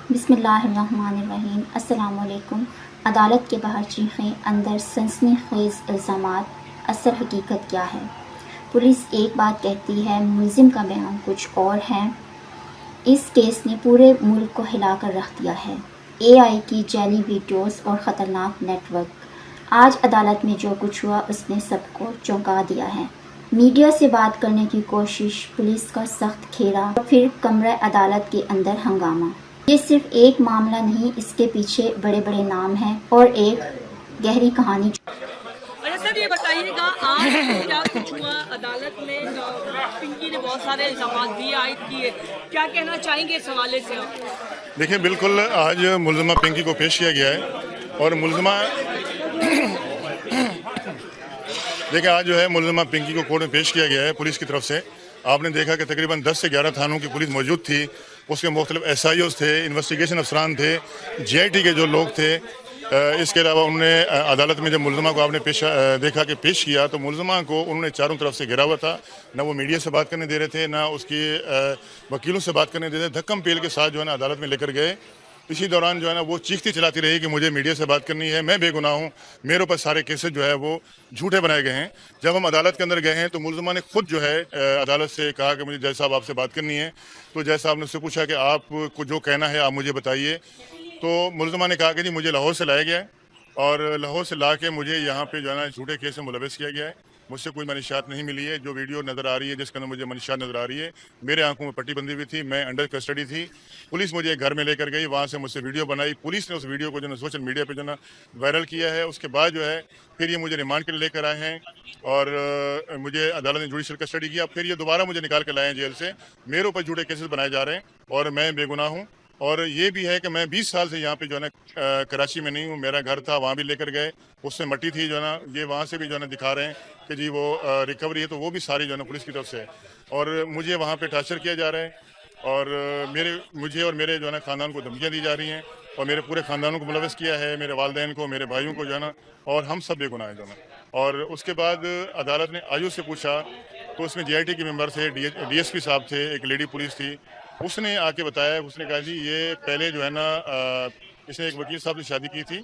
بسم اللہ الرحمن الرحیم۔ السلام علیکم۔ عدالت کے باہر چیخیں، اندر سنسنی خیز الزامات، اصل حقیقت کیا ہے؟ پولیس ایک بات کہتی ہے، ملزم کا بیان کچھ اور ہے۔ اس کیس نے پورے ملک کو ہلا کر رکھ دیا ہے۔ اے آئی کی جعلی ویڈیوز اور خطرناک نیٹ ورک۔ آج عدالت میں جو کچھ ہوا اس نے سب کو چونکا دیا ہے۔ میڈیا سے بات کرنے کی کوشش، پولیس کا سخت گھیرا اور پھر کمرہ عدالت کے اندر ہنگامہ۔ یہ صرف ایک معاملہ نہیں، اس کے پیچھے بڑے بڑے نام ہیں اور ایک گہری کہانی۔ اچھا سر، یہ بتائیے گا آج کیا کچھ ہوا عدالت میں؟ پنکی نے بہت سارے الزامات بھی عائد کیے، کیا کہنا چاہیں گے اس حوالے سے آپ؟ دیکھیں، بالکل آج ملزمہ پنکی کو پیش کیا گیا ہے اور دیکھیں آج جو ہے ملزمہ پنکی کو کورٹ میں پیش کیا گیا ہے پولیس کی طرف سے۔ آپ نے دیکھا کہ تقریباً 10 سے 11 تھانوں کی پولیس موجود تھی، اس کے مختلف ایس آئی اوز تھے، انویسٹیگیشن افسران تھے، جے آئی ٹی کے جو لوگ تھے۔ اس کے علاوہ انہوں نے عدالت میں جب ملزمہ کو آپ نے دیکھا کہ پیش کیا تو ملزمہ کو انہوں نے چاروں طرف سے گھیرا ہوا تھا، نہ وہ میڈیا سے بات کرنے دے رہے تھے، نہ اس کی وکیلوں سے بات کرنے دے رہے تھے۔ دھکم پیل کے ساتھ جو ہے نا عدالت میں لے کر گئے۔ اسی دوران جو ہے نا وہ چیختی چلاتی رہی کہ مجھے میڈیا سے بات کرنی ہے، میں بے گناہ ہوں، میرے اوپر سارے کیسز جو ہے وہ جھوٹے بنائے گئے ہیں۔ جب ہم عدالت کے اندر گئے ہیں تو ملزمہ نے خود جو ہے عدالت سے کہا کہ مجھے جج صاحب آپ سے بات کرنی ہے۔ تو جج صاحب نے اس سے پوچھا کہ آپ کو جو کہنا ہے آپ مجھے بتائیے۔ تو ملزمہ نے کہا کہ جی مجھے لاہور سے لایا گیا ہے اور لاہور سے لا کے مجھے یہاں پہ جو ہے نا جھوٹے کیس میں ملوث کیا گیا ہے، مجھ سے کوئی منشیات نہیں ملی ہے۔ جو ویڈیو نظر آ رہی ہے جس کے اندر مجھے منشیات نظر آ رہی ہے، میرے آنکھوں میں پٹی بندھی ہوئی تھی، میں انڈر کسٹڈی تھی، پولیس مجھے گھر میں لے کر گئی، وہاں سے مجھ سے ویڈیو بنائی، پولیس نے اس ویڈیو کو جو ہے سوشل میڈیا پہ جو ہے نا وائرل کیا ہے۔ اس کے بعد جو ہے پھر یہ مجھے ریمانڈ کے لیے لے کر آئے ہیں اور مجھے عدالت نے جوڈیشل کسٹڈی کیا، پھر یہ دوبارہ مجھے نکال کے لائے ہیں جیل سے۔ میرے اوپر جھوٹے کیسز بنائے جا رہے ہیں اور میں بے گناہ ہوں۔ اور یہ بھی ہے کہ میں 20 سال سے یہاں پہ جو ہے نا کراچی میں نہیں ہوں، میرا گھر تھا وہاں بھی لے کر گئے، اس میں مٹی تھی جو ہے نا، یہ وہاں سے بھی جو ہے نا دکھا رہے ہیں کہ جی وہ ریکوری ہے، تو وہ بھی ساری جو ہے نا پولیس کی طرف سے ہے اور مجھے وہاں پہ ٹارچر کیا جا رہا ہے اور مجھے اور میرے جو ہے نا خاندان کو دھمکیاں دی جا رہی ہیں اور میرے پورے خاندانوں کو ملوث کیا ہے، میرے والدین کو، میرے بھائیوں کو جو ہے نا، اور ہم سب بے گناہ ہیں جو ہے نا۔ اور اس کے بعد عدالت نے آیو سے پوچھا تو اس میں جے آئی ٹی کے ممبر تھے، ڈی ایس پی صاحب تھے، ایک لیڈی پولیس تھی، اس نے آ کے بتایا، اس نے کہا جی یہ پہلے جو ہے نا اس نے ایک وکیل صاحب سے شادی کی تھی،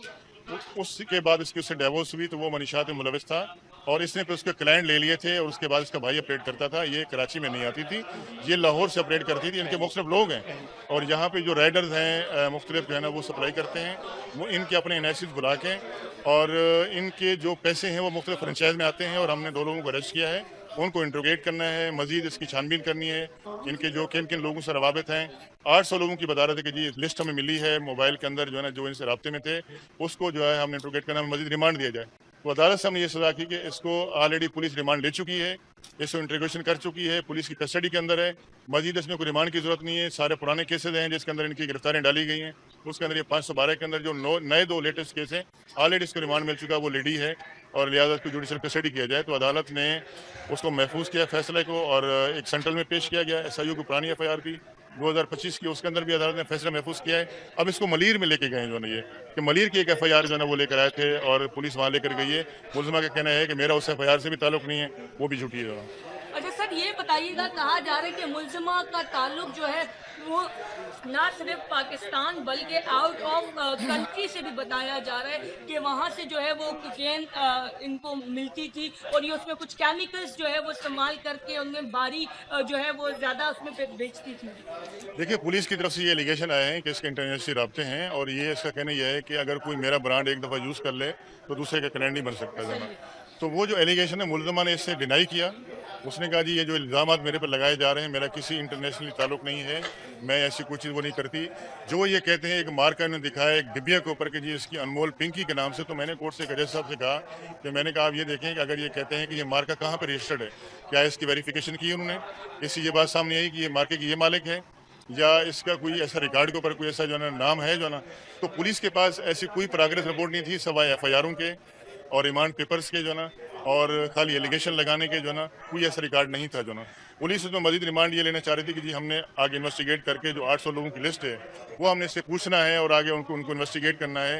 اس کے بعد اس کی اس سے ڈیورس ہوئی تو وہ منشیات میں ملوث تھا اور اس نے پھر اس کے کلائنٹ لے لیے تھے اور اس کے بعد اس کا بھائی آپریٹ کرتا تھا۔ یہ کراچی میں نہیں آتی تھی، یہ لاہور سے آپریٹ کرتی تھی۔ ان کے مختلف لوگ ہیں اور یہاں پہ جو رائڈرز ہیں مختلف جو ہے نا وہ سپلائی کرتے ہیں، وہ ان کے اپنے انیسز بلا کے اور ان کے جو پیسے ہیں وہ مختلف فرنچائز میں آتے ہیں اور ہم نے 2 لوگوں کو اریسٹ کیا ہے، ان کو انٹروگیٹ کرنا ہے، مزید اس کی چھان بین کرنی ہے، ان کے جو کن کن لوگوں سے روابط ہیں۔ 800 لوگوں کی بدارت ہے کہ جی لسٹ ہمیں ملی ہے موبائل کے اندر جو ہے نا، جو ان سے رابطے میں تھے، اس کو جو ہے ہم نے انٹروگیٹ کرنا ہے، مزید ریمانڈ دیا جائے۔ تو عدالت سے ہم نے یہ سزا کی کہ اس کو آلریڈی پولیس ریمانڈ لے چکی ہے، اس کو انٹروگیشن کر چکی ہے، پولیس کی کسٹڈی کے اندر ہے، مزید اس میں کوئی ریمانڈ کی ضرورت نہیں ہے۔ سارے پرانے کیسز ہیں جس کے اندر ان کی گرفتاریاں ڈالی گئی ہیں، اس کے اندر یہ 512 کے اندر جو نئے 2 لیٹسٹ کیس ہیں، آلریڈی اس کو ریمانڈ مل چکا، وہ لیڈی ہے اور لہٰذا اس کو جوڈیشل کسٹڈی کیا جائے۔ تو عدالت نے اس کو محفوظ کیا فیصلے کو اور ایک سینٹرل میں پیش کیا گیا، ایس آئی او کی پرانی ایف آئی آر تھی 2025 کی، اس کے اندر بھی عدالت نے فیصلہ محفوظ کیا ہے۔ اب اس کو ملیر میں لے کے گئے جو ہے نا، یہ کہ ملیر کی ایک ایف آئی آر جو ہے نا وہ لے کر آئے تھے اور پولیس وہاں لے کر گئی ہے۔ ملزمہ کا کہنا ہے کہ میرا اس ایف آئی آر سے بھی تعلق نہیں ہے، وہ بھی جھوٹی ہے۔ اچھا سر، یہ بتائیے گا کہا جا رہا ہے کہ ملزمہ کا تعلق جو ہے وہ نہ صرف پاکستان بلکہ آؤٹ آف کنٹری سے بھی بتایا جا رہا ہے کہ وہاں سے جو ہے وہ کوکین ان کو ملتی تھی اور یہ اس میں کچھ کیمیکلز جو ہے وہ استعمال کر کے ان میں باری جو ہے وہ زیادہ اس میں بیچتی تھی۔ دیکھیے پولیس کی طرف سے یہ ایلیگیشن آئے ہیں کہ اس کے انٹرنیشنل رابطے ہیں اور یہ اس کا کہنا یہ ہے کہ اگر کوئی میرا برانڈ ایک دفعہ یوز کر لے تو دوسرے کا کلائنٹ نہیں بن سکتا ہے۔ تو وہ جو ایلیگیشن ہے ملزمہ نے اس سے ڈینائی کیا، اس نے کہا جی یہ جو الزامات میرے پر لگائے جا رہے ہیں میرا کسی انٹرنیشنل تعلق نہیں ہے، میں ایسی کوئی چیز وہ نہیں کرتی۔ جو یہ کہتے ہیں ایک مارکر نے دکھایا ایک ڈبیا کے اوپر کہ جی اس کی انمول پنکی کے نام سے، تو میں نے کورٹ سے جج صاحب سے کہا کہ میں نے کہا آپ یہ دیکھیں کہ اگر یہ کہتے ہیں کہ یہ مارکا کہاں پہ رجسٹرڈ ہے، کیا اس کی ویریفیکیشن کی انہوں نے؟ اس سے یہ بات سامنے آئی کہ یہ مارکے کی یہ مالک ہے یا اس کا کوئی ایسا ریکارڈ کے اوپر کوئی ایسا جو ہے نا نام ہے جو ہے نا؟ تو پولیس کے پاس ایسی کوئی پروگریس رپورٹ نہیں تھی سوائے ایف آئی آروں کے اور ریمانڈ پیپرز کے جو ہے نا، اور خالی ایلیگیشن لگانے کے جو ہے نا، کوئی ایسا ریکارڈ نہیں تھا جو ہے نا۔ پولیس اس میں مزید ریمانڈ یہ لینا چاہ رہی تھی کہ جی ہم نے آگے انویسٹیگیٹ کر کے جو 800 لوگوں کی لسٹ ہے وہ ہم نے اس سے پوچھنا ہے اور آگے ان کو انویسٹیگیٹ کرنا ہے